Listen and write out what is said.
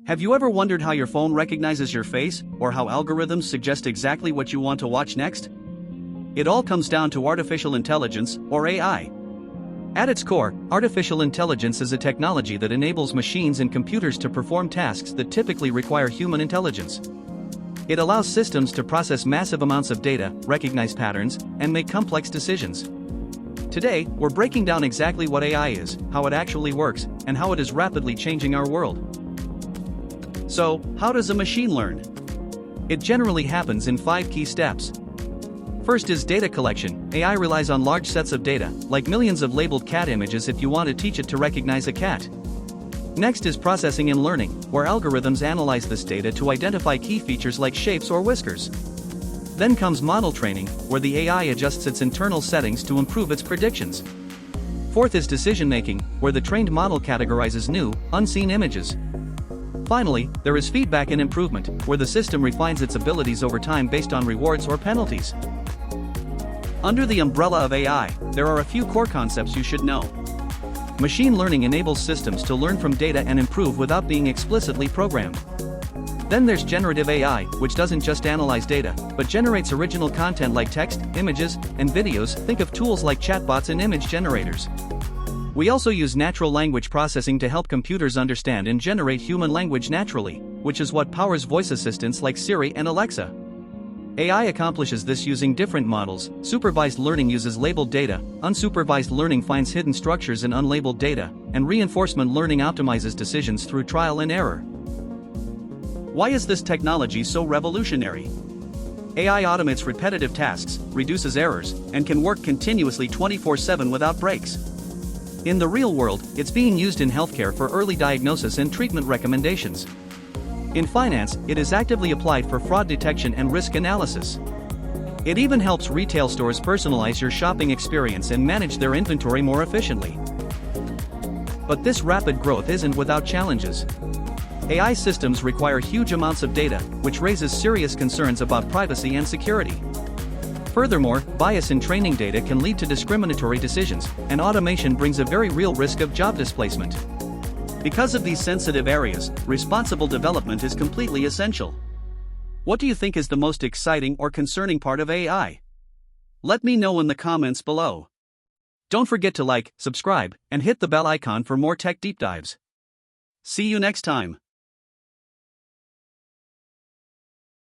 Have you ever wondered how your phone recognizes your face, or how algorithms suggest exactly what you want to watch next? It all comes down to artificial intelligence, or AI. At its core, artificial intelligence is a technology that enables machines and computers to perform tasks that typically require human intelligence. It allows systems to process massive amounts of data, recognize patterns, and make complex decisions. Today, we're breaking down exactly what AI is, how it actually works, and how it is rapidly changing our world. So, how does a machine learn? It generally happens in 5 key steps. First is data collection. AI relies on large sets of data, like millions of labeled cat images if you want to teach it to recognize a cat. Next is processing and learning, where algorithms analyze this data to identify key features like shapes or whiskers. Then comes model training, where the AI adjusts its internal settings to improve its predictions. Fourth is decision making, where the trained model categorizes new, unseen images. Finally, there is feedback and improvement, where the system refines its abilities over time based on rewards or penalties. Under the umbrella of AI, there are a few core concepts you should know. Machine learning enables systems to learn from data and improve without being explicitly programmed. Then there's generative AI, which doesn't just analyze data, but generates original content like text, images, and videos. Think of tools like chatbots and image generators. We also use natural language processing to help computers understand and generate human language naturally, which is what powers voice assistants like Siri and Alexa. AI accomplishes this using different models. Supervised learning uses labeled data, unsupervised learning finds hidden structures in unlabeled data, and reinforcement learning optimizes decisions through trial and error. Why is this technology so revolutionary? AI automates repetitive tasks, reduces errors, and can work continuously 24/7 without breaks. In the real world, it's being used in healthcare for early diagnosis and treatment recommendations. In finance, it is actively applied for fraud detection and risk analysis. It even helps retail stores personalize your shopping experience and manage their inventory more efficiently. But this rapid growth isn't without challenges. AI systems require huge amounts of data, which raises serious concerns about privacy and security. Furthermore, bias in training data can lead to discriminatory decisions, and automation brings a very real risk of job displacement. Because of these sensitive areas, responsible development is completely essential. What do you think is the most exciting or concerning part of AI? Let me know in the comments below. Don't forget to like, subscribe, and hit the bell icon for more tech deep dives. See you next time.